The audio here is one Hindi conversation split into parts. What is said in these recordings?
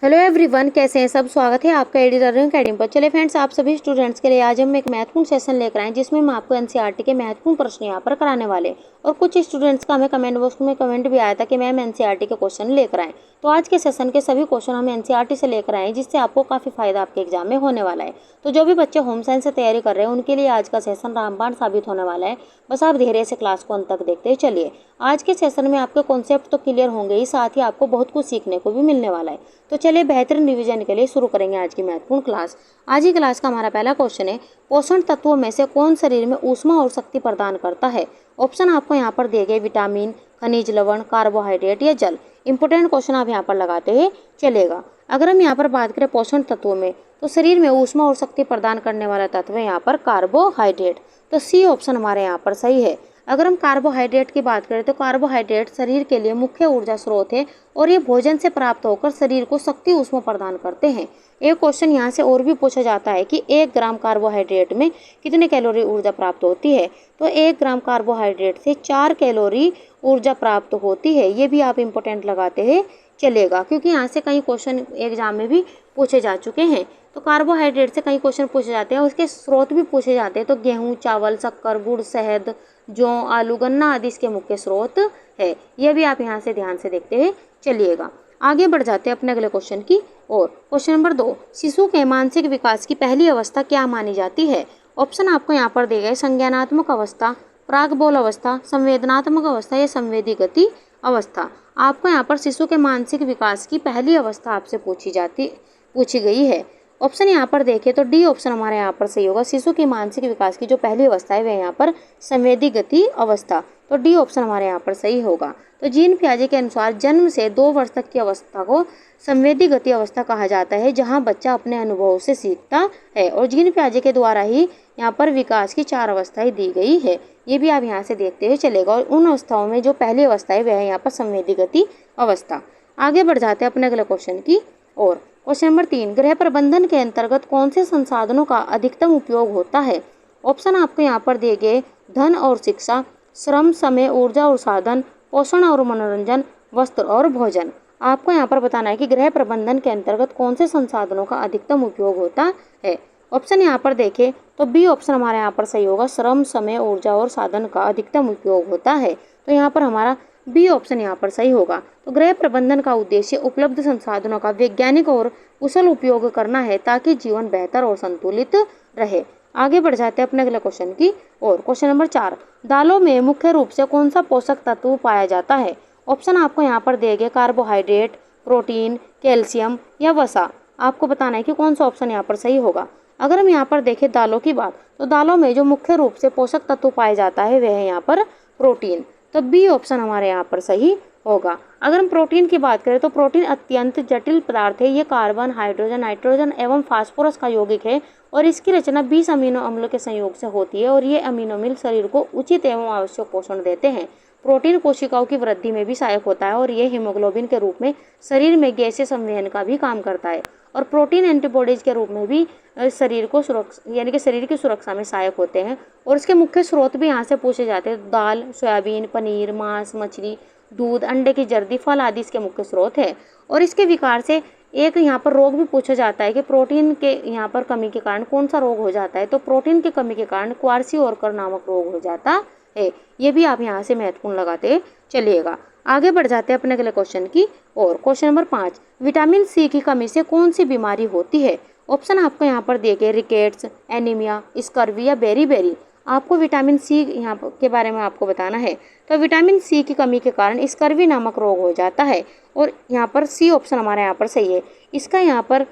हेलो एवरीवन, कैसे हैं सब। स्वागत है आपका एडिटर अकेडमी पर। चलिए फ्रेंड्स, आप सभी स्टूडेंट्स के लिए आज हम एक महत्वपूर्ण सेशन लेकर आए जिसमें हम आपको एनसीईआरटी के महत्वपूर्ण प्रश्न यहाँ पर कराने वाले। और कुछ स्टूडेंट्स का हमें कमेंट बॉक्स में कमेंट भी आया था कि मैम एनसीईआरटी के क्वेश्चन लेकर आए। तो आज के सेशन के सभी क्वेश्चन हम एनसीईआरटी से लेकर आए जिससे आपको काफ़ी फायदा आपके एग्जाम में होने वाला है। तो जो भी बच्चे होम साइंस से तैयारी कर रहे हैं उनके लिए आज का सेशन रामबाण साबित होने वाला है। बस आप धैर्य से क्लास को अंत तक देखते हैं। चलिए, आज के सेशन में आपके कॉन्सेप्ट तो क्लियर होंगे ही, साथ ही आपको बहुत कुछ सीखने को भी मिलने वाला है। तो चलिए, बेहतरीन रिवीजन के लिए शुरू करेंगे आज की महत्वपूर्ण क्लास। आज की क्लास का हमारा पहला क्वेश्चन है, पोषण तत्वों में से कौन शरीर में ऊष्मा और शक्ति प्रदान करता है। ऑप्शन आपको यहाँ पर दिए गए, विटामिन, खनिज लवण, कार्बोहाइड्रेट या जल। इंपोर्टेंट क्वेश्चन आप यहाँ पर लगाते हैं चलेगा। अगर हम यहाँ पर बात करें पोषण तत्वों में, तो शरीर में ऊष्मा और शक्ति प्रदान करने वाला तत्व है यहाँ पर कार्बोहाइड्रेट। तो सी ऑप्शन हमारे यहाँ पर सही है। अगर हम कार्बोहाइड्रेट की बात करें तो कार्बोहाइड्रेट शरीर के लिए मुख्य ऊर्जा स्रोत है और ये भोजन से प्राप्त होकर शरीर को शक्ति ऊष्मा प्रदान करते हैं। एक क्वेश्चन यहाँ से और भी पूछा जाता है कि 1 ग्राम कार्बोहाइड्रेट में कितने कैलोरी ऊर्जा प्राप्त होती है। तो 1 ग्राम कार्बोहाइड्रेट से 4 कैलोरी ऊर्जा प्राप्त होती है। ये भी आप इम्पोर्टेंट लगाते हैं चलेगा, क्योंकि यहाँ से कई क्वेश्चन एग्जाम में भी पूछे जा चुके हैं। तो कार्बोहाइड्रेट से कई क्वेश्चन पूछे जाते हैं, उसके स्रोत भी पूछे जाते हैं। तो गेहूँ, चावल, शक्कर, गुड़, शहद, जौ, आलू, गन्ना आदि इसके मुख्य स्रोत है। यह भी आप यहाँ से ध्यान से देखते हैं चलिएगा। आगे बढ़ जाते हैं अपने अगले क्वेश्चन की ओर। क्वेश्चन नंबर 2, शिशु के मानसिक विकास की पहली अवस्था क्या मानी जाती है। ऑप्शन आपको यहाँ पर दिए गए, संज्ञानात्मक अवस्था, प्राक बोल अवस्था, संवेदनात्मक अवस्था या संवेदी गति अवस्था। आपको यहाँ पर शिशु के मानसिक विकास की पहली अवस्था आपसे पूछी गई है। ऑप्शन यहाँ पर देखें तो डी ऑप्शन हमारे यहाँ पर सही होगा। शिशु की मानसिक विकास की जो पहली अवस्था है वह यहाँ पर संवेदी गति अवस्था। तो डी ऑप्शन हमारे यहाँ पर सही होगा। तो जीन पियाजे के अनुसार जन्म से 2 वर्ष तक की अवस्था को संवेदी गति अवस्था कहा जाता है, जहाँ बच्चा अपने अनुभव से सीखता है। और जीन पियाजे के द्वारा ही यहाँ पर विकास की 4 अवस्थाएं दी गई है। ये भी आप यहाँ से देखते हुए चलेगा। और उन अवस्थाओं में जो पहली अवस्था है वह है यहाँ पर संवेदी गति अवस्था। आगे बढ़ जाते हैं अपने अगले क्वेश्चन की ओर। क्वेश्चन नंबर 3, गृह प्रबंधन के अंतर्गत कौन से संसाधनों का अधिकतम उपयोग होता है। ऑप्शन आपको यहाँ पर दिए गए, धन और शिक्षा, श्रम, समय, ऊर्जा और साधन, पोषण और मनोरंजन, वस्त्र और भोजन। आपको यहाँ पर बताना है कि गृह प्रबंधन के अंतर्गत कौन से संसाधनों का अधिकतम उपयोग होता है। ऑप्शन यहाँ पर देखें तो बी ऑप्शन हमारे यहाँ पर सही होगा। श्रम, समय, ऊर्जा और साधन का अधिकतम उपयोग होता है। तो यहाँ पर हमारा बी ऑप्शन यहाँ पर सही होगा। तो गृह प्रबंधन का उद्देश्य उपलब्ध संसाधनों का वैज्ञानिक और कुशल उपयोग करना है ताकि जीवन बेहतर और संतुलित रहे। आगे बढ़ जाते हैं अपने अगले क्वेश्चन की और। क्वेश्चन नंबर 4, दालों में मुख्य रूप से कौन सा पोषक तत्व पाया जाता है। ऑप्शन आपको यहाँ पर दिए गए, कार्बोहाइड्रेट, प्रोटीन, कैल्शियम या वसा। आपको बताना है कि कौन सा ऑप्शन यहाँ पर सही होगा। अगर हम यहाँ पर देखें दालों की बात, तो दालों में जो मुख्य रूप से पोषक तत्व पाया जाता है वह है यहाँ पर प्रोटीन। तो बी ऑप्शन हमारे यहाँ पर सही होगा। अगर हम प्रोटीन की बात करें तो प्रोटीन अत्यंत जटिल पदार्थ है। ये कार्बन, हाइड्रोजन, नाइट्रोजन एवं फास्फोरस का यौगिक है और इसकी रचना 20 अमीनो अम्ल के संयोग से होती है और ये अमीनो अम्ल शरीर को उचित एवं आवश्यक पोषण देते हैं। प्रोटीन कोशिकाओं की वृद्धि में भी सहायक होता है और ये हीमोग्लोबिन के रूप में शरीर में गैसीय संवहन का भी काम करता है। और प्रोटीन एंटीबॉडीज के रूप में भी शरीर को सुरक्षा यानी कि शरीर की सुरक्षा में सहायक होते हैं। और इसके मुख्य स्रोत भी यहाँ से पूछे जाते हैं। दाल, सोयाबीन, पनीर, मांस, मछली, दूध, अंडे की जर्दी, फल आदि इसके मुख्य स्रोत है। और इसके विकार से एक यहाँ पर रोग भी पूछा जाता है कि प्रोटीन के यहाँ पर कमी के कारण कौन सा रोग हो जाता है। तो प्रोटीन की कमी के कारण क्वार्सियोरकर नामक रोग हो जाता है। ये भी आप यहाँ से महत्वपूर्ण लगाते चलिएगा। आगे बढ़ जाते हैं अपने अगले क्वेश्चन की और। क्वेश्चन नंबर 5, विटामिन सी की कमी से कौन सी बीमारी होती है। ऑप्शन आपको यहाँ पर दिए गए, रिकेट्स, एनीमिया, स्कर्वी या बेरी। आपको विटामिन सी यहाँ के बारे में आपको बताना है। तो विटामिन सी की कमी के कारण स्कर्वी नामक रोग हो जाता है और यहाँ पर सी ऑप्शन हमारे यहाँ पर सही है। इसका यहाँ पर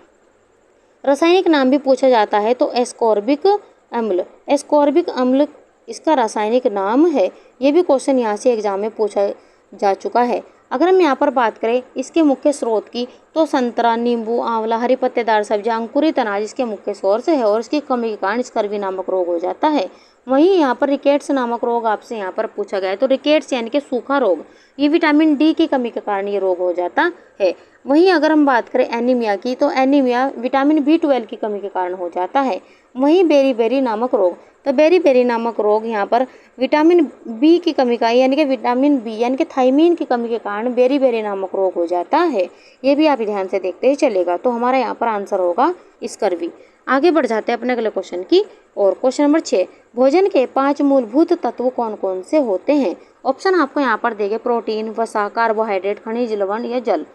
रासायनिक नाम भी पूछा जाता है। तो एस्कॉर्बिक अम्ल इसका रासायनिक नाम है। ये भी क्वेश्चन यहाँ से एग्जाम में पूछा जा चुका है। अगर हम यहाँ पर बात करें इसके मुख्य स्रोत की, तो संतरा, नींबू, आंवला, हरी पत्तेदार सब्जियां, अंकुरित अनाज इसके मुख्य सोर्स है और इसकी कमी के कारण स्कर्वी नामक रोग हो जाता है। वहीं यहाँ पर रिकेट्स नामक रोग आपसे यहाँ पर पूछा गया है, तो रिकेट्स यानी कि सूखा रोग, ये विटामिन डी की कमी के कारण ये रोग हो जाता है। वहीं अगर हम बात करें एनीमिया की, तो एनीमिया विटामिन B12 की कमी के कारण हो जाता है। वहीं बेरी नामक रोग, तो बेरी नामक रोग यहाँ पर विटामिन बी की कमी का यानी कि विटामिन बी यानी कि थायमीन की कमी के कारण बेरी नामक रोग हो जाता है। ये भी आप ध्यान से देखते ही चलेगा। तो हमारा यहाँ पर आंसर होगा स्कर्वी। आगे बढ़ जाते हैं अपने अगले क्वेश्चन की और क्वेश्चन नंबर 6, भोजन के 5 मूलभूत तत्व कौन कौन से होते हैं? ऑप्शन आपको यहाँ पर देंगे प्रोटीन, वसा, कार्बोहाइड्रेट, खनिज लवण या जल।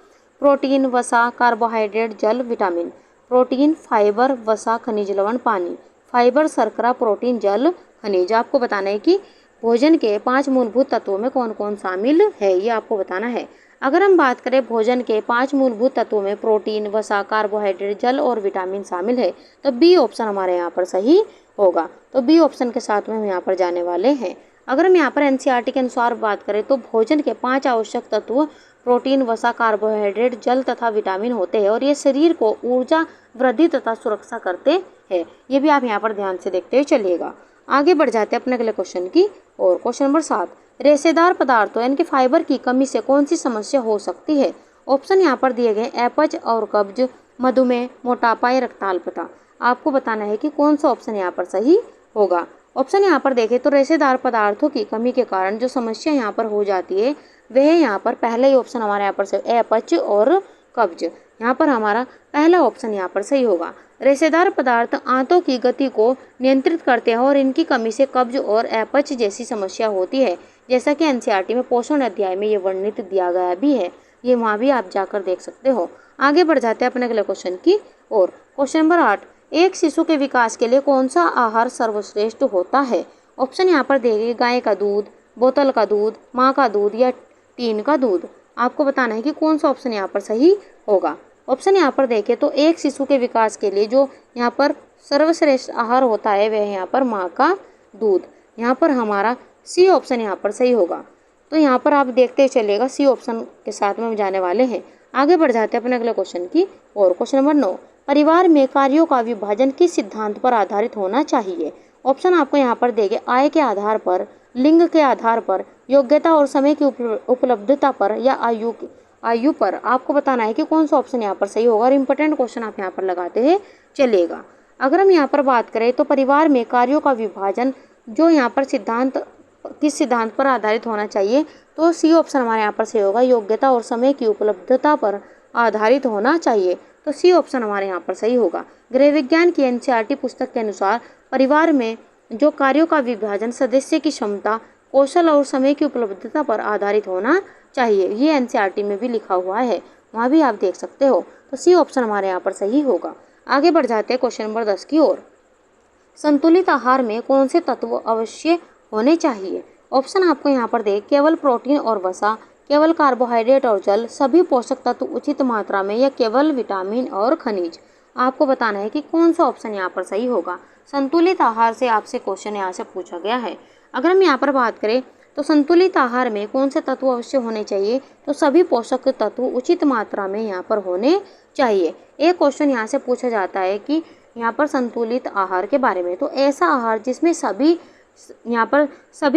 प्रोटीन, वसा, कार्बोहाइड्रेट, जल, विटामिन। प्रोटीन, फाइबर, वसा, खनिज लवण, पानी। फाइबर, शर्करा, प्रोटीन, जल, खनिज। आपको बताना है कि भोजन के 5 मूलभूत तत्वों में कौन कौन शामिल है, ये आपको बताना है। अगर हम बात करें भोजन के 5 मूलभूत तत्वों में प्रोटीन, वसा, कार्बोहाइड्रेट, जल और विटामिन शामिल है, तो बी ऑप्शन हमारे यहाँ पर सही होगा। तो बी ऑप्शन के साथ में हम यहाँ पर जाने वाले हैं। अगर हम यहाँ पर एनसीईआरटी के अनुसार बात करें तो भोजन के 5 आवश्यक तत्व प्रोटीन, वसा, कार्बोहाइड्रेट, जल तथा विटामिन होते हैं और ये शरीर को ऊर्जा, वृद्धि तथा सुरक्षा करते हैं। ये भी आप यहाँ पर ध्यान से देखते हुए चलिएगा। आगे बढ़ जाते हैं अपने अगले क्वेश्चन की और क्वेश्चन नंबर 7, रेशेदार पदार्थों यानी कि फाइबर की कमी से कौन सी समस्या हो सकती है? ऑप्शन यहाँ पर दिए गए अपच और कब्ज, मधुमेह, मोटापा या रक्ताल्पता। आपको बताना है कि कौन सा ऑप्शन यहाँ पर सही होगा। ऑप्शन यहाँ पर देखें तो रेशेदार पदार्थों की कमी के कारण जो समस्या यहाँ पर हो जाती है वह यहाँ पर पहला ही ऑप्शन हमारे यहाँ पर सही, अपच और कब्ज। यहाँ पर हमारा पहला ऑप्शन यहाँ पर सही होगा। रेशेदार पदार्थ आंतों की गति को नियंत्रित करते हैं और इनकी कमी से कब्ज और अपच जैसी समस्या होती है, जैसा कि एनसीईआरटी में पोषण अध्याय में ये वर्णित दिया गया भी है। ये वहाँ भी आप जाकर देख सकते हो। आगे बढ़ जाते हैं अपने अगले क्वेश्चन की और क्वेश्चन नंबर 8, एक शिशु के विकास के लिए कौन सा आहार सर्वश्रेष्ठ होता है? ऑप्शन यहाँ पर देंगे गाय का दूध, बोतल का दूध, माँ का दूध या टीन का दूध। आपको बताना है कि कौन सा ऑप्शन यहाँ पर सही होगा। ऑप्शन यहाँ पर देखें तो एक शिशु के विकास के लिए जो यहाँ पर सर्वश्रेष्ठ आहार होता है वह यहाँ पर माँ का दूध। यहाँ पर हमारा सी ऑप्शन यहाँ पर सही होगा। तो यहाँ पर आप देखते चलिएगा, सी ऑप्शन के साथ में हम जाने वाले हैं। आगे बढ़ जाते हैं अपने अगले क्वेश्चन की और क्वेश्चन नंबर 9, परिवार में कार्यों का विभाजन किस सिद्धांत पर आधारित होना चाहिए? ऑप्शन आपको यहाँ पर देंगे आय के आधार पर, लिंग के आधार पर, योग्यता और समय की उपलब्धता पर या आयु पर। आपको बताना है कि कौन सा ऑप्शन यहाँ पर सही होगा और इम्पोर्टेंट क्वेश्चन आप यहाँ पर लगाते हैं चलेगा। अगर हम यहाँ पर बात करें तो परिवार में कार्यों का विभाजन जो यहाँ पर किस सिद्धांत पर आधारित होना चाहिए, तो सी ऑप्शन हमारे यहाँ पर सही होगा, योग्यता और समय की उपलब्धता पर आधारित होना चाहिए। तो सी ऑप्शन हमारे यहाँ पर सही होगा। गृह विज्ञान की एनसीईआरटी पुस्तक के अनुसार परिवार में जो कार्यों का विभाजन सदस्य की क्षमता, कौशल और समय की उपलब्धता पर आधारित होना चाहिए। ये एनसीईआरटी में भी लिखा हुआ है, वहाँ भी आप देख सकते हो। तो सी ऑप्शन हमारे यहाँ पर सही होगा। आगे बढ़ जाते हैं क्वेश्चन नंबर 10 की ओर। संतुलित आहार में कौन से तत्व अवश्य होने चाहिए? ऑप्शन आपको यहाँ पर दे केवल प्रोटीन और वसा, केवल कार्बोहाइड्रेट और जल, सभी पोषक तत्व उचित मात्रा में या केवल विटामिन और खनिज। आपको बताना है कि कौन सा ऑप्शन यहाँ पर सही होगा। संतुलित आहार से आपसे क्वेश्चन यहाँ से पूछा गया है। अगर हम यहाँ पर बात करें तो संतुलित आहार में कौन से तत्व अवश्य होने चाहिए, तो सभी पोषक तत्व उचित मात्रा में यहाँ पर होने चाहिए। एक क्वेश्चन यहाँ से पूछा जाता है कि यहाँ पर संतुलित आहार के बारे में, तो ऐसा आहार जिसमें सभी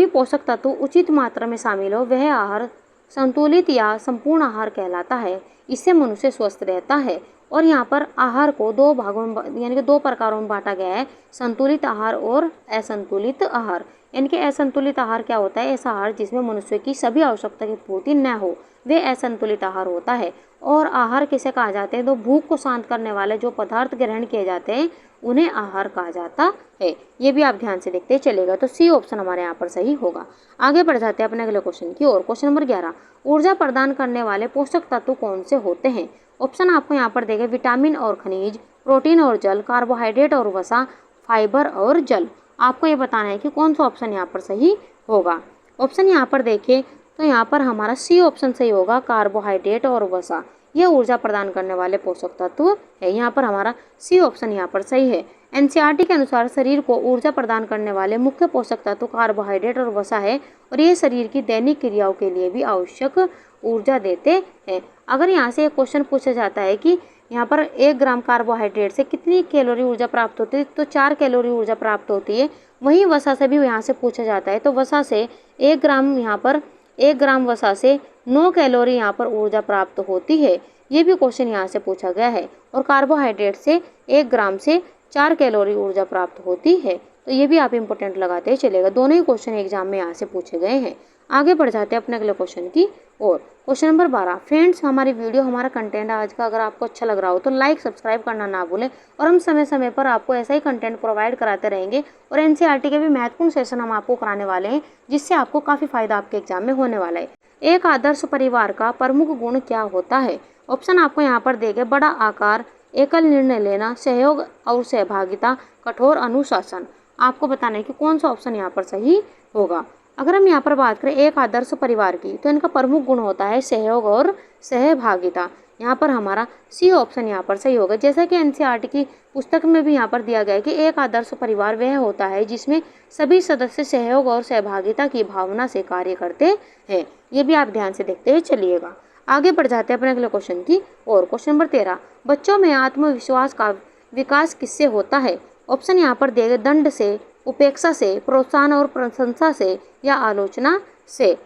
पोषक तत्व उचित मात्रा में शामिल हो वह आहार संतुलित या संपूर्ण आहार कहलाता है। इससे मनुष्य स्वस्थ रहता है। और यहाँ पर आहार को दो भागों में यानी कि 2 प्रकारों में बांटा गया है, संतुलित आहार और असंतुलित आहार। यानी कि असंतुलित आहार क्या होता है? ऐसा आहार जिसमें मनुष्य की सभी आवश्यकता की पूर्ति न हो, वे असंतुलित आहार होता है। और आहार किसे कहा जाते हैं? तो भूख को शांत करने वाले जो पदार्थ ग्रहण किए जाते हैं उन्हें आहार कहा जाता है। ये भी आप ध्यान से देखते चलेगा। तो सी ऑप्शन हमारे यहाँ पर सही होगा। आगे बढ़ जाते हैं अपने अगले क्वेश्चन की ओर। क्वेश्चन नंबर 11, ऊर्जा प्रदान करने वाले पोषक तत्व कौन से होते हैं? ऑप्शन आपको यहाँ पर देंगे विटामिन और खनिज, प्रोटीन और जल, कार्बोहाइड्रेट और वसा, फाइबर और जल। आपको ये बताना है कि कौन सा ऑप्शन यहाँ पर सही होगा। ऑप्शन यहाँ पर देखें तो यहाँ पर हमारा सी ऑप्शन सही होगा, कार्बोहाइड्रेट और वसा। यह ऊर्जा प्रदान करने वाले पोषक तत्व है। यहाँ पर हमारा सी ऑप्शन यहाँ पर सही है। एनसीईआरटी के अनुसार शरीर को ऊर्जा प्रदान करने वाले मुख्य पोषक तत्व कार्बोहाइड्रेट और वसा है और ये शरीर की दैनिक क्रियाओं के लिए भी आवश्यक ऊर्जा देते हैं। अगर यहाँ से एक क्वेश्चन पूछा जाता है कि यहाँ पर 1 ग्राम कार्बोहाइड्रेट से कितनी कैलोरी ऊर्जा प्राप्त होती है, तो 4 कैलोरी ऊर्जा प्राप्त होती है। वहीं वसा से भी यहाँ से पूछा जाता है। तो वसा से 1 ग्राम यहाँ पर 1 ग्राम वसा से 9 कैलोरी यहाँ पर ऊर्जा प्राप्त होती है। ये भी क्वेश्चन यहाँ से पूछा गया है। और कार्बोहाइड्रेट से 1 ग्राम से 4 कैलोरी ऊर्जा प्राप्त होती है। तो ये भी आप इंपॉर्टेंट लगाते चलेगा। दोनों ही क्वेश्चन एग्जाम में यहाँ से पूछे गए हैं। आगे बढ़ जाते हैं अपने अगले क्वेश्चन की और। Question number 12। फ्रेंड्स, हमारी वीडियो हमारा कंटेंट आज का अगर आपको अच्छा लग रहा हो तो लाइक सब्सक्राइब करना ना भूलें। और हम समय समय पर आपको ऐसा ही कंटेंट प्रोवाइड कराते रहेंगे। और एनसीईआरटी के भी महत्वपूर्ण सेशन हम आपको कराने वाले हैं, जिससे आपको काफ़ी फायदा आपके एग्जाम में होने वाला है। एक आदर्श परिवार का प्रमुख गुण क्या होता है? ऑप्शन आपको यहाँ पर देंगे। बड़ा आकार, एकल निर्णय लेना, सहयोग और सहभागिता, कठोर अनुशासन। आपको बताना है कि कौन सा ऑप्शन यहाँ पर सही होगा। अगर हम यहाँ पर बात करें एक आदर्श परिवार की, तो इनका प्रमुख गुण होता है सहयोग और सहभागिता। यहाँ पर हमारा सी ऑप्शन यहाँ पर सही होगा। जैसा कि एनसीईआरटी की पुस्तक में भी यहाँ पर दिया गया है कि एक आदर्श परिवार वह होता है जिसमें सभी सदस्य सहयोग और सहभागिता की भावना से कार्य करते हैं। ये भी आप ध्यान से देखते हुए चलिएगा। आगे बढ़ जाते हैं अपने अगले क्वेश्चन की और। Question number 13। बच्चों में आत्मविश्वास का विकास किससे होता है? ऑप्शन यहाँ पर दिए गए। दंड से, उपेक्षा से, प्रोत्साहन और प्रशंसा से, या आलोचना से।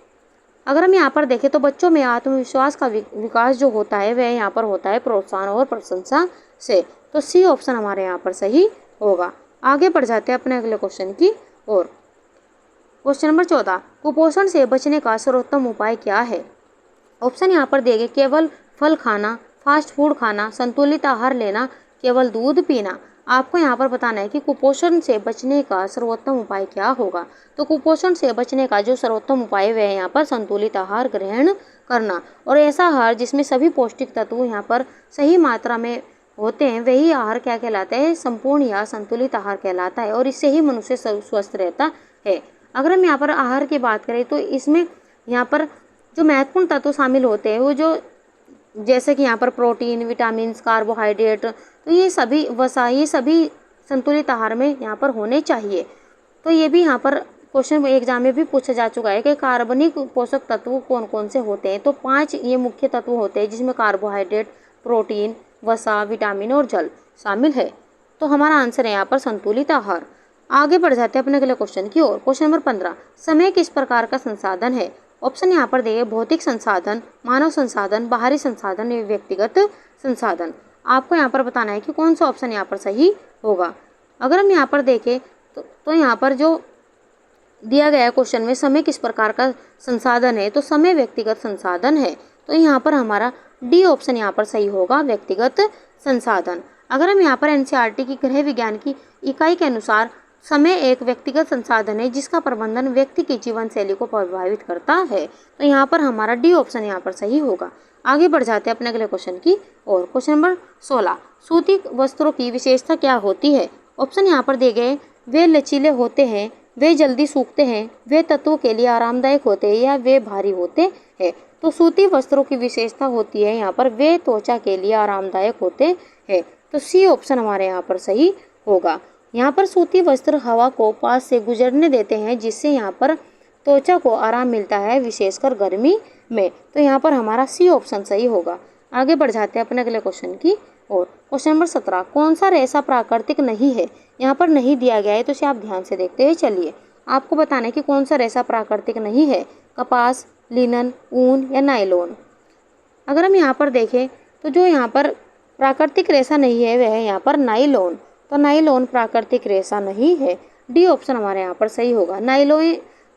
अगर हम यहाँ पर देखें तो बच्चों में आत्मविश्वास का विकास जो होता है वह यहाँ पर होता है प्रोत्साहन और प्रशंसा से। तो सी ऑप्शन हमारे यहाँ पर सही होगा। आगे बढ़ जाते हैं अपने अगले क्वेश्चन की और। Question number 14। कुपोषण से बचने का सर्वोत्तम उपाय क्या है? ऑप्शन यहाँ पर दिए गए। केवल फल खाना, फास्ट फूड खाना, संतुलित आहार लेना, केवल दूध पीना। आपको यहाँ पर बताना है कि कुपोषण से बचने का सर्वोत्तम उपाय क्या होगा। तो कुपोषण से बचने का जो सर्वोत्तम उपाय है वह यहाँ पर संतुलित आहार ग्रहण करना। और ऐसा आहार जिसमें सभी पौष्टिक तत्व यहाँ पर सही मात्रा में होते हैं वही आहार क्या कहलाता है? संपूर्ण या संतुलित आहार कहलाता है। और इससे ही मनुष्य स्वस्थ रहता है। अगर हम यहाँ पर आहार की बात करें तो इसमें यहाँ पर जो महत्वपूर्ण तत्व शामिल होते हैं वो जो जैसे कि यहाँ पर प्रोटीन, विटामिन, कार्बोहाइड्रेट, तो ये सभी वसा, ये सभी संतुलित आहार में यहाँ पर होने चाहिए। तो ये भी यहाँ पर क्वेश्चन एग्जाम में भी पूछा जा चुका है कि कार्बनिक पोषक तत्व कौन कौन से होते हैं। तो 5 ये मुख्य तत्व होते हैं जिसमें कार्बोहाइड्रेट, प्रोटीन, वसा, विटामिन और जल शामिल है। तो हमारा आंसर है यहाँ पर संतुलित आहार। आगे बढ़ जाते हैं अपने अगले क्वेश्चन की ओर। Question number 15। समय किस प्रकार का संसाधन है? ऑप्शन यहाँ पर दिए। भौतिक संसाधन, मानव संसाधन, बाहरी संसाधन या व्यक्तिगत संसाधन। आपको यहाँ पर बताना है कि कौन सा ऑप्शन यहाँ पर सही होगा। अगर हम यहाँ पर देखें तो यहाँ पर जो दिया गया क्वेश्चन में समय किस प्रकार का संसाधन है, तो समय व्यक्तिगत संसाधन है। तो यहाँ पर हमारा डी ऑप्शन यहाँ पर सही होगा, व्यक्तिगत संसाधन। अगर हम यहाँ पर एनसीईआरटी की गृह विज्ञान की इकाई के अनुसार समय एक व्यक्तिगत संसाधन है जिसका प्रबंधन व्यक्ति की जीवन शैली को प्रभावित करता है। तो यहाँ पर हमारा डी ऑप्शन यहाँ पर सही होगा। आगे बढ़ जाते हैं अपने अगले क्वेश्चन की और। Question number 16। सूती वस्त्रों की विशेषता क्या होती है? ऑप्शन यहाँ पर दिए गए। वे लचीले होते हैं, वे जल्दी सूखते हैं, वे तत्वों के लिए आरामदायक होते हैं, या वे भारी होते हैं। तो सूती वस्त्रों की विशेषता होती है यहाँ पर वे त्वचा के लिए आरामदायक होते हैं। तो सी ऑप्शन हमारे यहाँ पर सही होगा। यहाँ पर सूती वस्त्र हवा को पास से गुजरने देते हैं जिससे यहाँ पर त्वचा को आराम मिलता है, विशेषकर गर्मी में। तो यहाँ पर हमारा सी ऑप्शन सही होगा। आगे बढ़ जाते हैं अपने अगले क्वेश्चन की और। Question number 17। कौन सा रेशा प्राकृतिक नहीं है? यहाँ पर नहीं दिया गया है तो इसे आप ध्यान से देखते हुए चलिए। आपको बताना है कि कौन सा रेशा प्राकृतिक नहीं है। कपास, लिनन, ऊन या नायलॉन। अगर हम यहाँ पर देखें तो जो यहाँ पर प्राकृतिक रेशा नहीं है वह है यहाँ पर नायलॉन। तो नायलॉन प्राकृतिक रेशा नहीं है। डी ऑप्शन हमारे यहाँ पर सही होगा।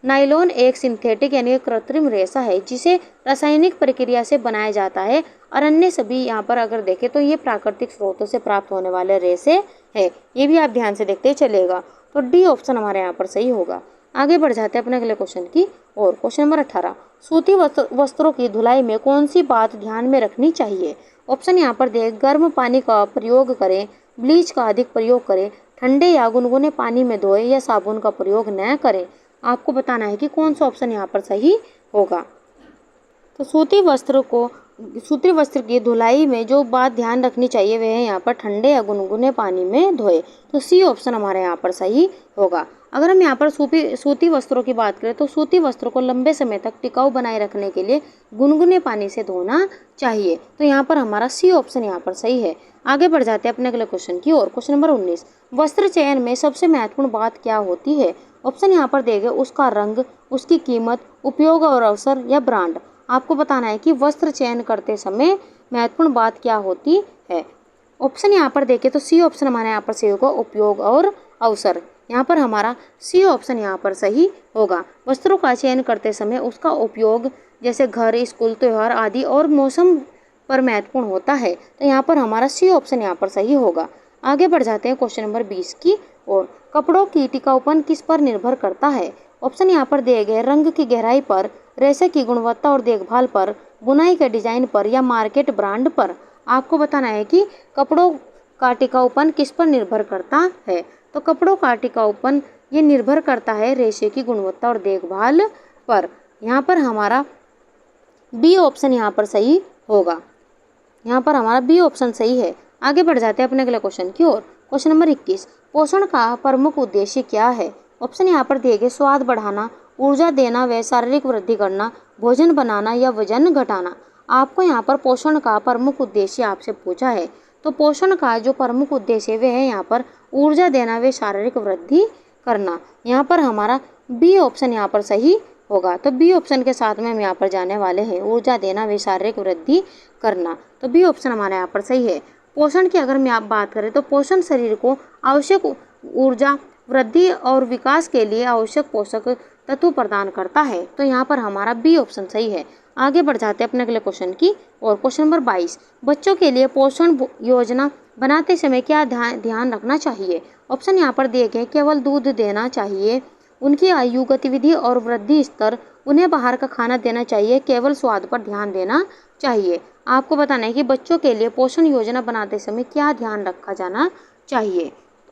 नायलॉन एक सिंथेटिक यानी कृत्रिम रेशा है जिसे रासायनिक प्रक्रिया से बनाया जाता है। और अन्य सभी यहाँ पर अगर देखें तो ये प्राकृतिक स्रोतों से प्राप्त होने वाले रेशे हैं। ये भी आप ध्यान से देखते चलेगा। तो डी ऑप्शन हमारे यहाँ पर सही होगा। आगे बढ़ जाते हैं अपने अगले क्वेश्चन की और। Question number 18। सूती वस्त्रों की धुलाई में कौन सी बात ध्यान में रखनी चाहिए? ऑप्शन यहाँ पर दे। गर्म पानी का प्रयोग करें, ब्लीच का अधिक प्रयोग करें, ठंडे या गुनगुने पानी में धोएं, या साबुन का प्रयोग न करें। आपको बताना है कि कौन सा ऑप्शन यहाँ पर सही होगा। तो सूती वस्त्र की धुलाई में जो बात ध्यान रखनी चाहिए वह है यहाँ पर ठंडे या गुनगुने पानी में धोए। तो सी ऑप्शन हमारे यहाँ पर सही होगा। अगर हम यहाँ पर सूती वस्त्रों की बात करें तो सूती वस्त्रों को लंबे समय तक टिकाऊ बनाए रखने के लिए गुनगुने पानी से धोना चाहिए। तो यहाँ पर हमारा सी ऑप्शन यहाँ पर सही है। आगे बढ़ जाते हैं अपने अगले क्वेश्चन की ओर। क्वेश्चन नंबर 19, वस्त्र चयन में सबसे महत्वपूर्ण बात क्या होती है? ऑप्शन यहाँ पर देंगे उसका रंग, उसकी कीमत, उपयोग और अवसर या ब्रांड। आपको बताना है कि वस्त्र चयन करते समय महत्वपूर्ण बात क्या होती है। ऑप्शन यहाँ पर देखें तो सी ऑप्शन हमारे यहाँ पर सही होगा, उपयोग और अवसर। यहाँ पर हमारा सी ऑप्शन यहाँ पर सही होगा। वस्त्रों का चयन करते समय उसका उपयोग जैसे घर, स्कूल, त्योहार आदि और मौसम पर महत्वपूर्ण होता है। तो यहाँ पर हमारा सी ऑप्शन यहाँ पर सही होगा। आगे बढ़ जाते हैं क्वेश्चन नंबर 20 की ओर। कपड़ों की टिकाऊपन किस पर निर्भर करता है? ऑप्शन यहाँ पर दिए गए रंग की गहराई पर, रेशे की गुणवत्ता और देखभाल पर, बुनाई के डिजाइन पर या मार्केट ब्रांड पर। आपको बताना है कि कपड़ों का टिकाऊपन किस पर निर्भर करता है। तो कपड़ों का टिकाऊपन ये निर्भर करता है रेशे की गुणवत्ता और देखभाल पर। यहाँ पर हमारा बी ऑप्शन यहाँ पर सही होगा। यहाँ पर हमारा बी ऑप्शन सही है। आगे बढ़ जाते हैं अपने अगले क्वेश्चन की ओर। क्वेश्चन नंबर 21, पोषण का प्रमुख उद्देश्य क्या है? ऑप्शन यहाँ पर दिए गए स्वाद बढ़ाना, ऊर्जा देना व शारीरिक वृद्धि करना, भोजन बनाना या वजन घटाना। आपको यहाँ पर पोषण का प्रमुख उद्देश्य आपसे पूछा है। तो पोषण का जो प्रमुख उद्देश्य है वह है यहाँ पर ऊर्जा देना व शारीरिक वृद्धि करना। यहाँ पर हमारा बी ऑप्शन यहाँ पर सही होगा। तो बी ऑप्शन के साथ में हम यहाँ पर जाने वाले हैं, ऊर्जा देना व शारीरिक वृद्धि करना। तो बी ऑप्शन हमारे यहाँ पर सही है। पोषण की अगर मैं आप बात करें तो पोषण शरीर को आवश्यक ऊर्जा, वृद्धि और विकास के लिए आवश्यक पोषक तत्व प्रदान करता है। तो यहाँ पर हमारा बी ऑप्शन सही है। आगे बढ़ जाते हैं अपने अगले क्वेश्चन की और। क्वेश्चन नंबर 22, बच्चों के लिए पोषण योजना बनाते समय क्या ध्यान रखना चाहिए? ऑप्शन यहाँ पर दिए गए, केवल दूध देना चाहिए, उनकी आयु, गतिविधि और वृद्धि स्तर, उन्हें बाहर का खाना देना चाहिए, केवल स्वाद पर ध्यान देना चाहिए। आपको बताना है कि बच्चों के लिए पोषण योजना बनाते समय क्या ध्यान रखा जाना चाहिए।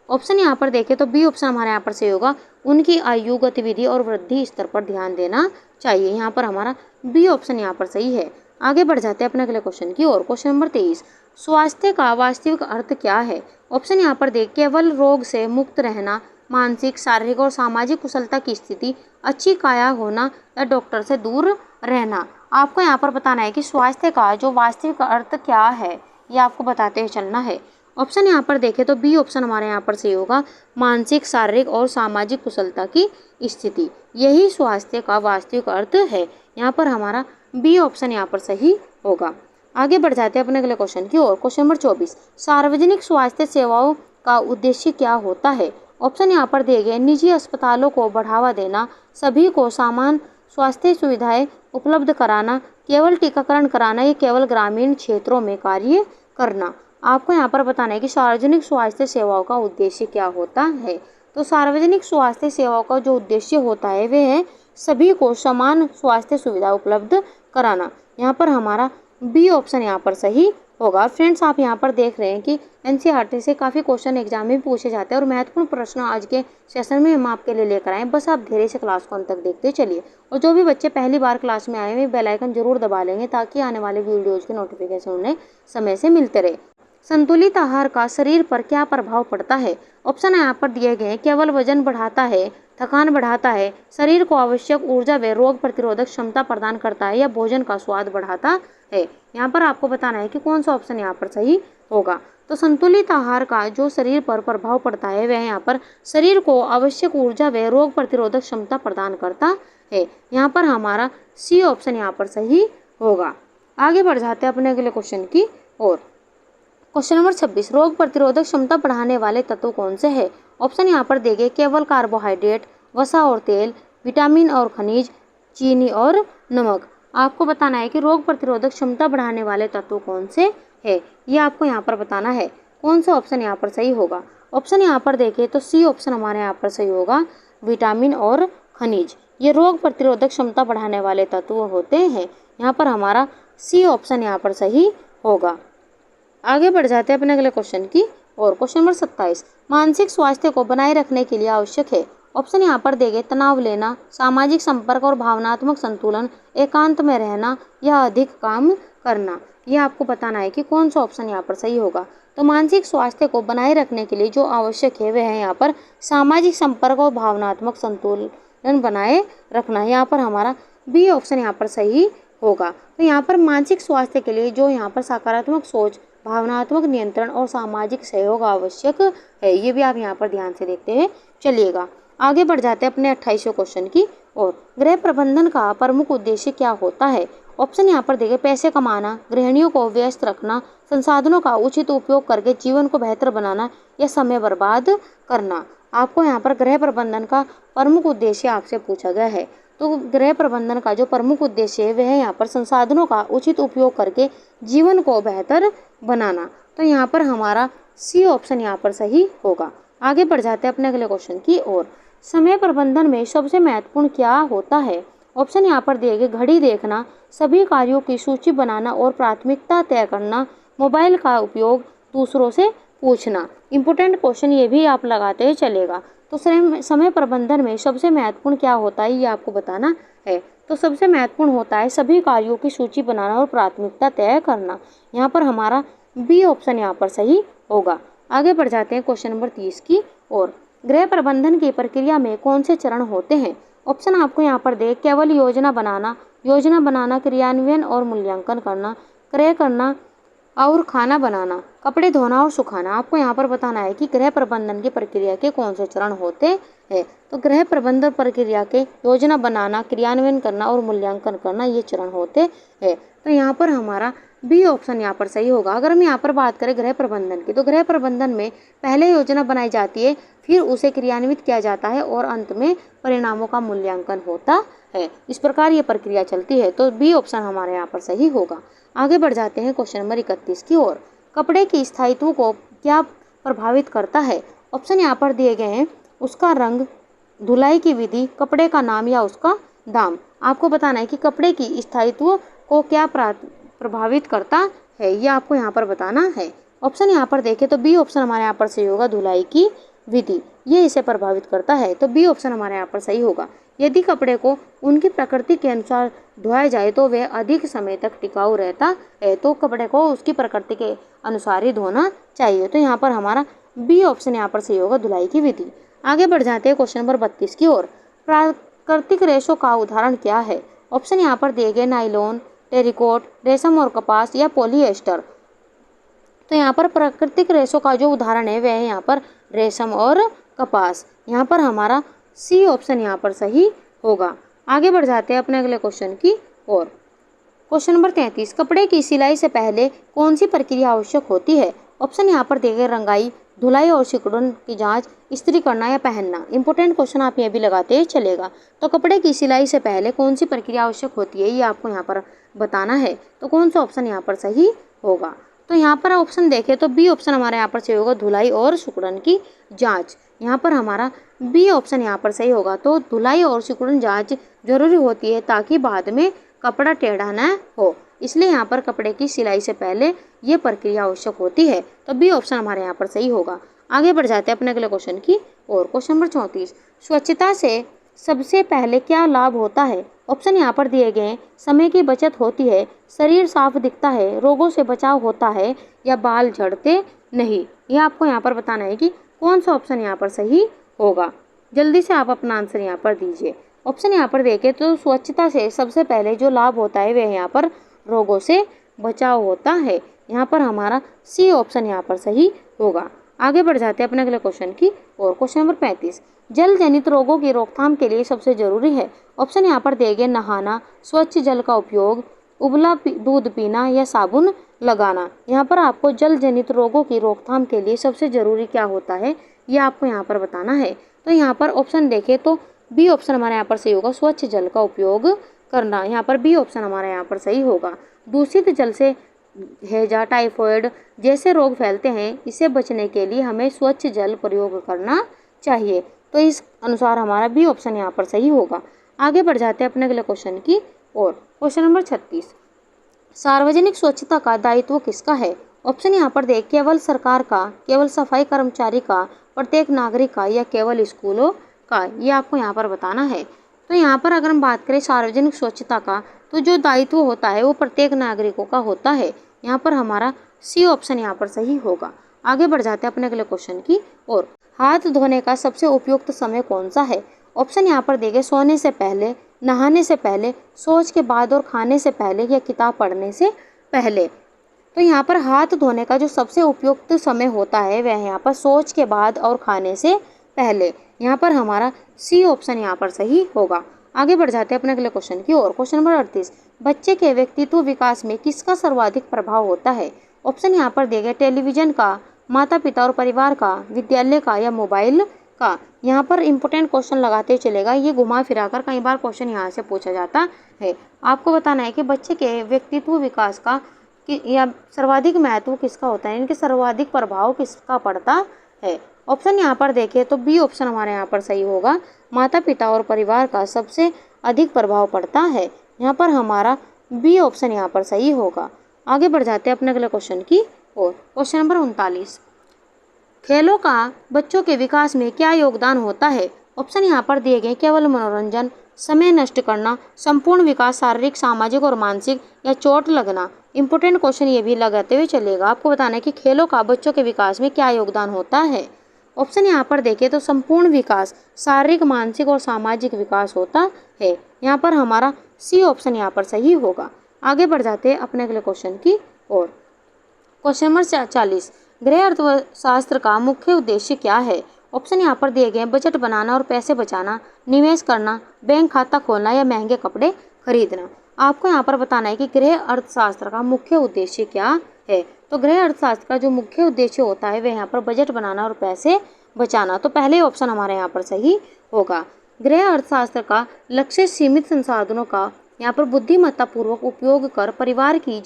ऑप्शन यहाँ पर देखें तो बी ऑप्शन हमारे यहाँ पर सही होगा, उनकी आयु, गतिविधि और वृद्धि स्तर पर ध्यान देना चाहिए। यहाँ पर हमारा बी ऑप्शन यहाँ पर सही है। आगे बढ़ जाते हैं अपने अगले क्वेश्चन की ओर। क्वेश्चन नंबर 23, स्वास्थ्य का वास्तविक अर्थ क्या है? ऑप्शन यहाँ पर देख, केवल रोग से मुक्त रहना, मानसिक, शारीरिक और सामाजिक कुशलता की स्थिति, अच्छी काया होना या डॉक्टर से दूर रहना। आपको यहाँ पर बताना है कि स्वास्थ्य का जो वास्तविक अर्थ क्या है, ये आपको बताते हुए चलना है। ऑप्शन यहाँ पर देखें तो बी ऑप्शन हमारे यहाँ पर सही होगा, मानसिक, शारीरिक और सामाजिक कुशलता की स्थिति, यही स्वास्थ्य का वास्तविक अर्थ है। यहाँ पर हमारा बी ऑप्शन यहाँ पर सही होगा। आगे बढ़ जाते हैं अपने अगले क्वेश्चन की ओर। क्वेश्चन नंबर 24, सार्वजनिक स्वास्थ्य सेवाओं का उद्देश्य क्या होता है? ऑप्शन यहाँ पर दिए गए, निजी अस्पतालों को बढ़ावा देना, सभी को समान स्वास्थ्य सुविधाएं उपलब्ध कराना, केवल टीकाकरण कराना या केवल ग्रामीण क्षेत्रों में कार्य करना। आपको यहाँ पर बताना है कि सार्वजनिक स्वास्थ्य सेवाओं का उद्देश्य क्या होता है। तो सार्वजनिक स्वास्थ्य सेवाओं का जो उद्देश्य होता है वह है सभी को समान स्वास्थ्य सुविधा उपलब्ध कराना। यहाँ पर हमारा बी ऑप्शन यहाँ पर सही होगा। फ्रेंड्स, आप यहाँ पर देख रहे हैं कि एनसीईआरटी से काफ़ी क्वेश्चन एग्जाम में पूछे जाते हैं और महत्वपूर्ण प्रश्न आज के सेशन में हम आपके लिए लेकर आए। बस आप धीरे से क्लास को अंत तक देखते चलिए। और जो भी बच्चे पहली बार क्लास में आए हुए बेल आइकन जरूर दबा लेंगे ताकि आने वाले वीडियोज़ के नोटिफिकेशन उन्हें समय से मिलते रहे। संतुलित आहार का शरीर पर क्या प्रभाव पड़ता है? ऑप्शन यहाँ पर दिए गए हैं, केवल वजन बढ़ाता है, थकान बढ़ाता है, शरीर को आवश्यक ऊर्जा व रोग प्रतिरोधक क्षमता प्रदान करता है या भोजन का स्वाद बढ़ाता है। यहाँ पर आपको बताना है कि कौन सा ऑप्शन यहाँ पर सही होगा। तो संतुलित आहार का जो शरीर पर प्रभाव पड़ता है वह यहाँ पर शरीर को आवश्यक ऊर्जा व रोग प्रतिरोधक क्षमता प्रदान करता है। यहाँ पर हमारा सी ऑप्शन यहाँ पर सही होगा। आगे बढ़ जाते हैं अपने अगले क्वेश्चन की ओर। क्वेश्चन नंबर 26, रोग प्रतिरोधक क्षमता बढ़ाने वाले तत्व कौन से हैं? ऑप्शन यहाँ पर देंगे, केवल कार्बोहाइड्रेट, वसा और तेल, विटामिन और खनिज, चीनी और नमक। आपको बताना है कि रोग प्रतिरोधक क्षमता बढ़ाने वाले तत्व कौन से हैं, ये आपको यहाँ पर बताना है। कौन सा ऑप्शन यहाँ पर सही होगा? ऑप्शन यहाँ पर देखें तो सी ऑप्शन हमारे यहाँ पर सही होगा, विटामिन और खनिज। ये रोग प्रतिरोधक क्षमता बढ़ाने वाले तत्व होते हैं। यहाँ पर हमारा सी ऑप्शन यहाँ पर सही होगा। आगे बढ़ जाते हैं अपने अगले क्वेश्चन की और। क्वेश्चन नंबर 27, मानसिक स्वास्थ्य को बनाए रखने के लिए आवश्यक है। ऑप्शन यहाँ पर देंगे, तनाव लेना, सामाजिक संपर्क और भावनात्मक संतुलन, एकांत में रहना या अधिक काम करना। ये आपको बताना है कि कौन सा ऑप्शन यहाँ पर सही होगा। तो मानसिक स्वास्थ्य को बनाए रखने के लिए जो आवश्यक है वह है यहाँ पर सामाजिक संपर्क और भावनात्मक संतुलन बनाए रखना। यहाँ पर हमारा बी ऑप्शन यहाँ पर सही होगा। तो यहाँ पर मानसिक स्वास्थ्य के लिए जो यहाँ पर सकारात्मक सोच, भावनात्मक नियंत्रण और सामाजिक सहयोग आवश्यक है। ये भी आप यहाँ पर ध्यान से देखते हुए चलिएगा। आगे बढ़ जाते हैं अपने 28वें क्वेश्चन की ओर। गृह प्रबंधन का प्रमुख उद्देश्य क्या होता है? ऑप्शन यहाँ पर देखिए, पैसे कमाना, गृहिणियों को व्यस्त रखना, संसाधनों का उचित उपयोग करके जीवन को बेहतर बनाना या समय बर्बाद करना। आपको यहाँ पर गृह प्रबंधन का प्रमुख उद्देश्य आपसे पूछा गया है। तो गृह प्रबंधन का जो प्रमुख उद्देश्य है वह है यहाँ पर संसाधनों का उचित उपयोग करके जीवन को बेहतर बनाना। तो यहाँ पर हमारा सी ऑप्शन यहाँ पर सही होगा। आगे बढ़ जाते हैं अपने अगले क्वेश्चन की ओर। समय प्रबंधन में सबसे महत्वपूर्ण क्या होता है? ऑप्शन यहाँ पर दिए गए, घड़ी देखना, सभी कार्यों की सूची बनाना और प्राथमिकता तय करना, मोबाइल का उपयोग, दूसरों से पूछना। इंपॉर्टेंट क्वेश्चन ये भी आप लगाते हुए चलेगा। तो समय प्रबंधन में सबसे महत्वपूर्ण क्या होता है ये आपको बताना है। तो सबसे महत्वपूर्ण होता है सभी कार्यों की सूची बनाना और प्राथमिकता तय करना। यहाँ पर हमारा बी ऑप्शन यहाँ पर सही होगा। आगे बढ़ जाते हैं क्वेश्चन नंबर 30 की ओर। गृह प्रबंधन की प्रक्रिया में कौन से चरण होते हैं? ऑप्शन आपको यहाँ पर दे, केवल योजना बनाना, क्रियान्वयन और मूल्यांकन करना, क्रय करना और खाना बनाना, कपड़े धोना और सुखाना। आपको यहाँ पर बताना है कि गृह प्रबंधन की प्रक्रिया के कौन से चरण होते हैं। तो गृह प्रबंधन प्रक्रिया के योजना बनाना, क्रियान्वयन करना और मूल्यांकन करना ये चरण होते हैं। तो यहाँ पर हमारा बी ऑप्शन यहाँ पर सही होगा। अगर हम यहाँ पर बात करें गृह प्रबंधन की, तो गृह प्रबंधन में पहले योजना बनाई जाती है, फिर उसे क्रियान्वित किया जाता है और अंत में परिणामों का मूल्यांकन होता है। इस प्रकार ये प्रक्रिया चलती है। तो बी ऑप्शन हमारे यहाँ पर सही होगा। आगे बढ़ जाते हैं क्वेश्चन नंबर 31 की ओर। कपड़े की स्थायित्व को क्या प्रभावित करता है? ऑप्शन यहाँ पर दिए गए हैं, उसका रंग, धुलाई की विधि, कपड़े का नाम या उसका दाम। आपको बताना है कि कपड़े की स्थायित्व को क्या प्रभावित करता है, ये आपको यहाँ पर बताना है। ऑप्शन यहाँ पर देखें तो बी ऑप्शन हमारे यहाँ पर सही होगा, धुलाई की विधि, ये इसे प्रभावित करता है। तो बी ऑप्शन हमारे यहाँ पर सही होगा। यदि कपड़े को उनकी प्रकृति के अनुसार धोया जाए तो वह अधिक समय तक टिकाऊ रहता है। तो कपड़े को उसकी प्रकृति के अनुसार ही धोना चाहिए। तो यहाँ पर हमारा बी ऑप्शन यहाँ पर सही होगा, धुलाई की विधि। आगे बढ़ जाते हैं क्वेश्चन नंबर 32 की ओर। प्राकृतिक रेशों का उदाहरण क्या है? ऑप्शन यहाँ पर दिए गए, नाइलॉन, टेरिकोट, रेशम और कपास या पॉलिएस्टर। तो यहाँ पर प्राकृतिक रेशों का जो उदाहरण है वह है यहाँ पर रेशम और कपास। यहाँ पर हमारा सी ऑप्शन यहाँ पर सही होगा। आगे बढ़ जाते हैं अपने अगले क्वेश्चन की ओर। क्वेश्चन नंबर 33, कपड़े की सिलाई से पहले कौन सी प्रक्रिया आवश्यक होती है? ऑप्शन यहाँ पर दिए गए, रंगाई, धुलाई और सिकुड़न की जांच, इस्त्री करना या पहनना। इंपॉर्टेंट क्वेश्चन आप ये भी लगाते चलेगा। तो कपड़े की सिलाई से पहले कौन सी प्रक्रिया आवश्यक होती है ये आपको यहाँ पर बताना है। तो कौन सा ऑप्शन यहाँ पर सही होगा? तो यहाँ पर ऑप्शन देखें तो बी ऑप्शन हमारे यहाँ पर सही होगा, धुलाई और सिकुड़न की जांच। यहाँ पर हमारा बी ऑप्शन यहाँ पर सही होगा। तो धुलाई और सिकुड़न जांच जरूरी होती है ताकि बाद में कपड़ा टेढ़ा न हो, इसलिए यहाँ पर कपड़े की सिलाई से पहले ये प्रक्रिया आवश्यक होती है। तो बी ऑप्शन हमारे यहाँ पर सही होगा। आगे बढ़ जाते हैं अपने अगले क्वेश्चन की और। क्वेश्चन नंबर 34, स्वच्छता से सबसे पहले क्या लाभ होता है? ऑप्शन यहाँ पर दिए गए, समय की बचत होती है, शरीर साफ दिखता है, रोगों से बचाव होता है या बाल झड़ते नहीं। ये आपको यहाँ पर बताना है कि कौन सा ऑप्शन यहाँ पर सही होगा। जल्दी से आप अपना आंसर यहाँ पर दीजिए। ऑप्शन यहाँ पर देखें तो स्वच्छता से सबसे पहले जो लाभ होता है वह यहाँ पर रोगों से बचाव होता है। यहाँ पर हमारा सी ऑप्शन यहाँ पर सही होगा। आगे बढ़ जाते हैं अपने अगले क्वेश्चन की और। क्वेश्चन नंबर 35, जल जनित रोगों की रोकथाम के लिए सबसे जरूरी है। ऑप्शन यहाँ पर दिए गए, नहाना, स्वच्छ जल का उपयोग, उबला दूध पीना या साबुन लगाना। यहाँ पर आपको जल जनित रोगों की रोकथाम के लिए सबसे जरूरी क्या होता है ये आपको यहाँ पर बताना है। तो यहाँ पर ऑप्शन देखें तो बी ऑप्शन हमारे यहाँ पर सही होगा, स्वच्छ जल का उपयोग करना। यहाँ पर बी ऑप्शन हमारे यहाँ पर सही होगा। दूषित जल से हैजा, टाइफाइड जैसे रोग फैलते हैं, इससे बचने के लिए हमें स्वच्छ जल प्रयोग करना चाहिए। तो इस अनुसार हमारा बी ऑप्शन यहाँ पर सही होगा। आगे बढ़ जाते हैं अपने अगले क्वेश्चन की और। क्वेश्चन नंबर 36, सार्वजनिक स्वच्छता का दायित्व किसका है? ऑप्शन यहाँ पर देख, केवल सरकार का, केवल सफाई कर्मचारी का, प्रत्येक नागरिक का या केवल स्कूलों का। ये आपको यहाँ पर बताना है। तो यहाँ पर अगर हम बात करें सार्वजनिक स्वच्छता का, तो जो दायित्व होता है वो प्रत्येक नागरिकों का होता है। यहाँ पर हमारा सी ऑप्शन यहाँ पर सही होगा। आगे बढ़ जाते हैं अपने अगले क्वेश्चन की ओर। हाथ धोने का सबसे उपयुक्त समय कौन सा है? ऑप्शन यहाँ पर देंगे सोने से पहले, नहाने से पहले, शौच के बाद और खाने से पहले या किताब पढ़ने से पहले। तो यहाँ पर हाथ धोने का जो सबसे उपयुक्त समय होता है वह यहाँ पर शौच के बाद और खाने से पहले। यहाँ पर हमारा सी ऑप्शन यहाँ पर सही होगा। आगे बढ़ जाते हैं अपने अगले क्वेश्चन की ओर। क्वेश्चन नंबर 38, बच्चे के व्यक्तित्व विकास में किसका सर्वाधिक प्रभाव होता है? ऑप्शन यहाँ पर दिए गए टेलीविजन का, माता पिता और परिवार का, विद्यालय का या मोबाइल का। यहाँ पर इंपॉर्टेंट क्वेश्चन लगाते चलेगा, ये घुमा फिरा कर कई बार क्वेश्चन यहाँ से पूछा जाता है। आपको बताना है कि बच्चे के व्यक्तित्व विकास का या सर्वाधिक महत्व किसका होता है, इनके सर्वाधिक प्रभाव किसका पड़ता है। ऑप्शन यहाँ पर देखें तो बी ऑप्शन हमारे यहाँ पर सही होगा, माता पिता और परिवार का सबसे अधिक प्रभाव पड़ता है। यहाँ पर हमारा बी ऑप्शन यहाँ पर सही होगा। आगे बढ़ जाते हैं अपने अगले क्वेश्चन की ओर। क्वेश्चन नंबर 39, खेलों का बच्चों के विकास में क्या योगदान होता है? ऑप्शन यहाँ पर दिए गए केवल मनोरंजन, समय नष्ट करना, संपूर्ण विकास, शारीरिक, सामाजिक और मानसिक या चोट लगना। इंपॉर्टेंट क्वेश्चन ये भी लगाते हुए चलेगा। आपको बताना है कि खेलों का बच्चों के विकास में क्या योगदान होता है। ऑप्शन यहाँ पर देखें तो संपूर्ण विकास, शारीरिक, मानसिक और सामाजिक विकास होता है। यहाँ पर हमारा सी ऑप्शन यहाँ पर सही होगा। आगे बढ़ जाते हैं अपने अगले क्वेश्चन की ओर। क्वेश्चन नंबर 40, गृह अर्थशास्त्र का मुख्य उद्देश्य क्या है? ऑप्शन यहाँ पर दिए गए बजट बनाना और पैसे बचाना, निवेश करना, बैंक खाता खोलना या महंगे कपड़े खरीदना। आपको यहाँ पर बताना है कि गृह अर्थशास्त्र का मुख्य उद्देश्य क्या है। तो गृह अर्थशास्त्र का जो मुख्य उद्देश्य होता है वह यहाँ पर बजट बनाना और पैसे बचाना। तो पहले ऑप्शन हमारे यहाँ पर सही होगा। गृह अर्थशास्त्र का लक्ष्य सीमित संसाधनों का यहाँ पर बुद्धिमत्तापूर्वक उपयोग कर परिवार की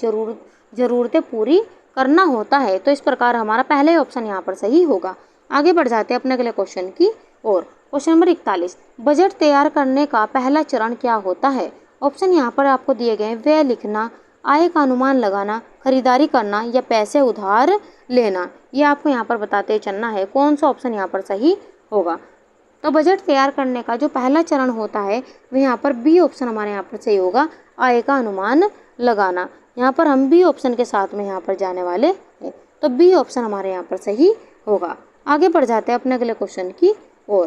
जरूरतें पूरी करना होता है। तो इस प्रकार हमारा पहले ऑप्शन यहाँ पर सही होगा। आगे बढ़ जाते हैं अपने अगले क्वेश्चन की ओर। क्वेश्चन नंबर 41, बजट तैयार करने का पहला चरण क्या होता है? ऑप्शन यहाँ पर आपको दिए गए व्यय लिखना, आय का अनुमान लगाना, खरीदारी करना या पैसे उधार लेना। ये आपको यहाँ पर बताते चलना है कौन सा ऑप्शन यहाँ पर सही होगा। तो बजट तैयार करने का जो पहला चरण होता है वह यहाँ पर बी ऑप्शन हमारे यहाँ पर सही होगा, आय का अनुमान लगाना। यहाँ पर हम बी ऑप्शन के साथ में यहाँ पर जाने वाले हैं। तो बी ऑप्शन हमारे यहाँ पर सही होगा। आगे बढ़ जाते हैं अपने अगले क्वेश्चन की ओर।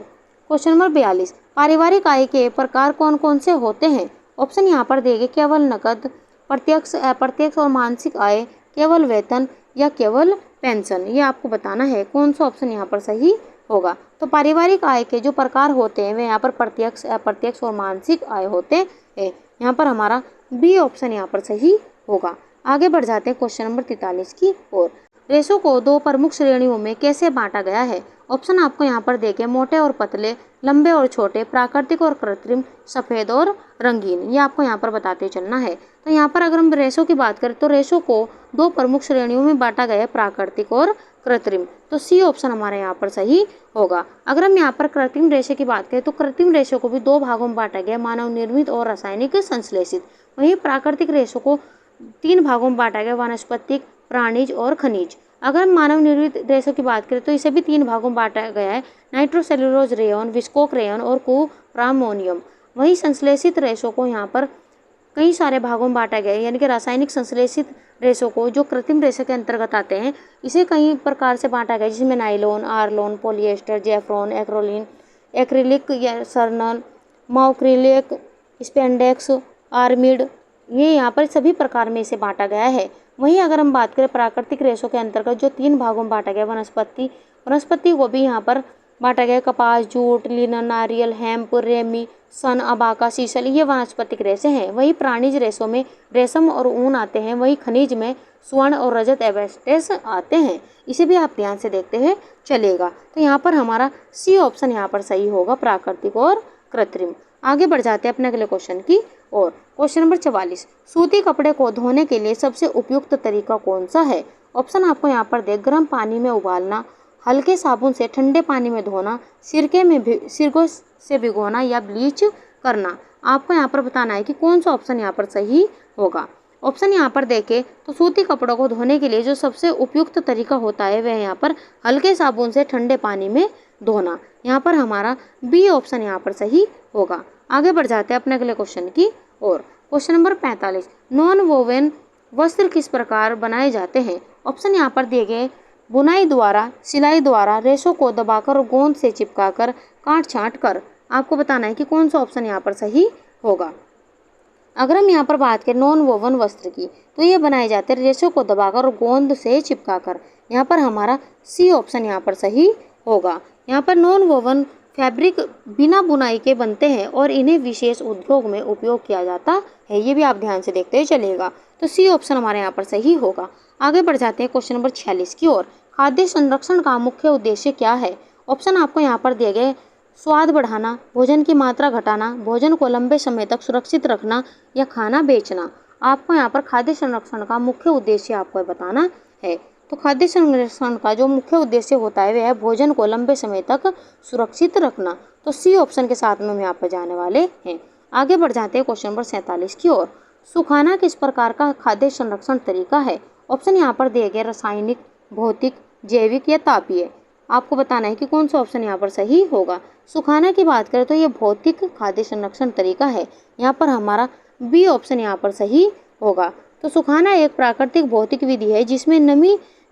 क्वेश्चन नंबर 42, पारिवारिक आय के प्रकार कौन कौन से होते हैं? ऑप्शन यहाँ पर दिए गए केवल नकद, प्रत्यक्ष, अप्रत्यक्ष और मानसिक आय, केवल वेतन या केवल पेंशन। ये आपको बताना है कौन सा ऑप्शन यहाँ पर सही होगा। तो पारिवारिक आय के जो प्रकार होते हैं वे यहाँ पर प्रत्यक्ष, अप्रत्यक्ष और मानसिक आय होते हैं। यहाँ पर हमारा बी ऑप्शन यहाँ पर सही होगा। आगे बढ़ जाते हैं क्वेश्चन नंबर 43 की ओर। रेशों को दो प्रमुख श्रेणियों में कैसे बांटा गया है? ऑप्शन आपको यहाँ पर देखे मोटे और पतले, लंबे और छोटे, प्राकृतिक और कृत्रिम, सफ़ेद और रंगीन। ये आपको यहाँ पर बताते चलना है। तो यहाँ पर अगर हम रेशों की बात करें तो रेशों को दो प्रमुख श्रेणियों में बांटा गया है, प्राकृतिक और कृत्रिम। तो सी ऑप्शन हमारे यहाँ पर सही होगा। अगर हम यहाँ पर कृत्रिम रेशे की बात करें तो कृत्रिम रेशों को भी दो भागों में बांटा गया, मानव निर्मित और रासायनिक संश्लेषित। वहीं प्राकृतिक रेशों को तीन भागों में बांटा गया, वानस्पतिक, प्राणिज और खनिज। अगर हम मानव निर्मित रेशों की बात करें तो इसे भी तीन भागों में बांटा गया है, नाइट्रोसेल्यूलोज रेयन, विस्कोक रेयन और कुप्रामोनियम। वहीं संश्लेषित रेशों को यहाँ पर कई सारे भागों में बांटा गया है, यानी कि रासायनिक संश्लेषित रेशों को जो कृत्रिम रेशे के अंतर्गत आते हैं इसे कई प्रकार से बांटा गया है, जिसमें नाइलॉन, आर्लोन, पॉलिएस्टर, जेफ्रॉन, एक्रोलिन, एक्रिलिक या सर्नल, माओक्रिलिक, स्पेंडेक्स, आर्मिड, ये यहाँ पर सभी प्रकार में इसे बांटा गया है। वहीं अगर हम बात करें प्राकृतिक रेशों के अंतर्गत जो तीन भागों में बांटा गया, वनस्पति को भी यहाँ पर बांटा गया, कपास, जूट, लिनन, नारियल, हेम्प, रेमी, सन, अबाका, सीसल, ये वनस्पतिक रेशे हैं। वहीं प्राणिज रेशों में रेशम और ऊन आते हैं। वहीं खनिज में स्वर्ण और रजत, एस्बेस्टस आते हैं। इसे भी आप ध्यान से देखते हुए चलेगा। तो यहाँ पर हमारा सी ऑप्शन यहाँ पर सही होगा, प्राकृतिक और कृत्रिम। आगे बढ़ जाते हैं अपने अगले क्वेश्चन की ओर। क्वेश्चन नंबर 44, सूती कपड़े को धोने के लिए सबसे उपयुक्त तरीका कौन सा है? ऑप्शन आपको यहाँ पर दे गर्म पानी में उबालना, हल्के साबुन से ठंडे पानी में धोना, सिरकों से भिगोना या ब्लीच करना। आपको यहाँ पर बताना है कि कौन सा ऑप्शन यहाँ पर सही होगा। ऑप्शन यहाँ पर देखें तो सूती कपड़ों को धोने के लिए जो सबसे उपयुक्त तरीका होता है वह यहाँ पर हल्के साबुन से ठंडे पानी में धोना। यहाँ पर हमारा बी ऑप्शन यहाँ पर सही होगा। आगे बढ़ जाते हैं अपने अगले क्वेश्चन की ओर। क्वेश्चन नंबर 45, नॉन वोवन वस्त्र किस प्रकार बनाए जाते हैं? ऑप्शन यहाँ पर दिए गए, बुनाई द्वारा, सिलाई द्वारा, रेशों को दबाकर और गोंद से चिपकाकर, काट छांट कर। आपको बताना है कि कौन सा ऑप्शन यहाँ पर सही होगा। अगर हम यहाँ पर बात करें नॉन वोवन वस्त्र की, तो ये बनाए जाते हैं रेशों को दबाकर और गोंद से चिपकाकर। यहाँ पर हमारा सी ऑप्शन यहाँ पर सही होगा। यहाँ पर नॉन वोवन फैब्रिक बिना बुनाई के बनते हैं और इन्हें विशेष उद्योग में उपयोग किया जाता है। ये भी आप ध्यान से देखते हुए चलिएगा। तो सी ऑप्शन हमारे यहाँ पर सही होगा। आगे बढ़ जाते हैं क्वेश्चन नंबर 46 की ओर। खाद्य संरक्षण का मुख्य उद्देश्य क्या है? ऑप्शन आपको यहाँ पर दिए गए, स्वाद बढ़ाना, भोजन की मात्रा घटाना, भोजन को लंबे समय तक सुरक्षित रखना या खाना बेचना। आपको यहाँ पर खाद्य संरक्षण का मुख्य उद्देश्य आपको बताना है। तो खाद्य संरक्षण का जो मुख्य उद्देश्य होता है वह है भोजन को लंबे समय तक सुरक्षित रखना। तो सी ऑप्शन के साथ में हम यहाँ पर जाने वाले हैं। आगे बढ़ जाते हैं क्वेश्चन नंबर 47 की ओर। सुखाना किस प्रकार का खाद्य संरक्षण तरीका है? ऑप्शन यहाँ पर दिए गए, रासायनिक, भौतिक, जैविक या तापीय। आपको बताना है कि कौन सा ऑप्शन यहाँ पर सही होगा। सुखाना की बात करें तो ये भौतिक खाद्य संरक्षण तरीका है। यहाँ पर हमारा बी ऑप्शन यहाँ पर सही होगा। तो सुखाना एक प्राकृतिक भौतिक विधि है जिसमें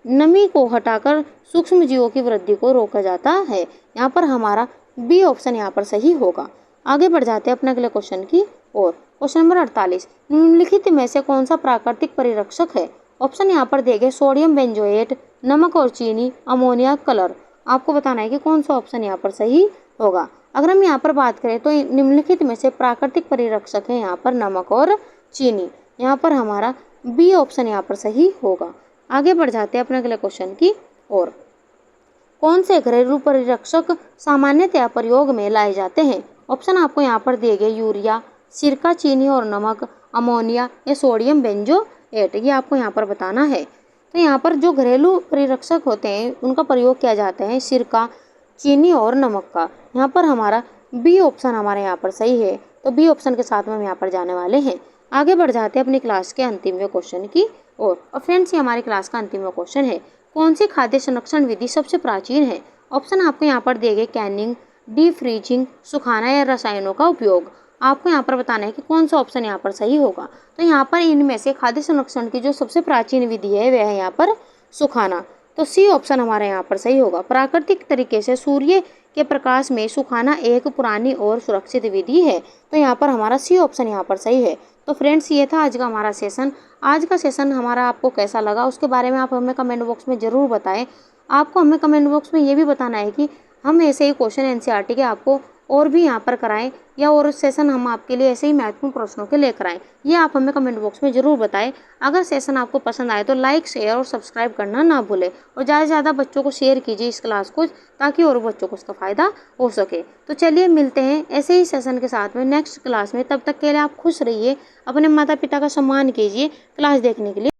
नमी को हटाकर सूक्ष्म जीवों की वृद्धि को रोका जाता है। यहाँ पर हमारा बी ऑप्शन यहाँ पर सही होगा। आगे बढ़ जाते हैं अपने अगले क्वेश्चन की ओर। क्वेश्चन नंबर 48, निम्नलिखित में से कौन सा प्राकृतिक परिरक्षक है? ऑप्शन यहाँ पर दिए गए, सोडियम बेंजोएट, नमक और चीनी, अमोनिया, कलर। आपको बताना है कि कौन सा ऑप्शन यहाँ पर सही होगा। अगर हम यहाँ पर बात करें तो निम्नलिखित में से प्राकृतिक परिरक्षक है यहाँ पर नमक और चीनी। यहाँ पर हमारा बी ऑप्शन यहाँ पर सही होगा। आगे बढ़ जाते हैं अपने अगले क्वेश्चन की ओर। कौन से घरेलू परिरक्षक सामान्यतया प्रयोग में लाए जाते हैं? ऑप्शन आपको यहाँ पर दिए गए, यूरिया, सिरका, चीनी और नमक, अमोनिया या सोडियम बेंजोएट। ये आपको यहाँ पर बताना है। तो यहाँ पर जो घरेलू परिरक्षक होते हैं उनका प्रयोग किया जाता है सिरका, चीनी और नमक का। यहाँ पर हमारा बी ऑप्शन हमारे यहाँ पर सही है। तो बी ऑप्शन के साथ में हम यहाँ पर जाने वाले हैं। आगे बढ़ जाते हैं अपनी क्लास के अंतिमवें क्वेश्चन की ओर। और फ्रेंड्स, ये हमारी क्लास का अंतिमवें क्वेश्चन है। कौन सी खाद्य संरक्षण विधि सबसे प्राचीन है? ऑप्शन आपको यहाँ पर दिए गए, कैनिंग, डीप फ्रीजिंग, सुखाना या रसायनों का उपयोग। आपको यहाँ पर बताना है कि कौन सा ऑप्शन यहाँ पर सही होगा। तो यहाँ पर इनमें से खाद्य संरक्षण की जो सबसे प्राचीन विधि है वह है यहाँ पर सुखाना। तो सी ऑप्शन हमारे यहाँ पर सही होगा। प्राकृतिक तरीके से सूर्य के प्रकाश में सुखाना एक पुरानी और सुरक्षित विधि है। तो यहाँ पर हमारा सी ऑप्शन यहाँ पर सही है। तो फ्रेंड्स, ये था आज का हमारा सेशन। आज का सेशन हमारा आपको कैसा लगा उसके बारे में आप हमें कमेंट बॉक्स में ज़रूर बताएं। आपको हमें कमेंट बॉक्स में ये भी बताना है कि हम ऐसे ही क्वेश्चन एनसीईआरटी के आपको और भी यहाँ पर कराएं या और सेशन हम आपके लिए ऐसे ही महत्वपूर्ण प्रश्नों के लेकर आएँ। ये आप हमें कमेंट बॉक्स में ज़रूर बताएं। अगर सेशन आपको पसंद आए तो लाइक, शेयर और सब्सक्राइब करना ना भूलें और ज़्यादा से ज़्यादा बच्चों को शेयर कीजिए इस क्लास को, ताकि और बच्चों को इसका फ़ायदा हो सके। तो चलिए मिलते हैं ऐसे ही सेशन के साथ में नेक्स्ट क्लास में। तब तक के लिए आप खुश रहिए, अपने माता पिता का सम्मान कीजिए। क्लास देखने के लिए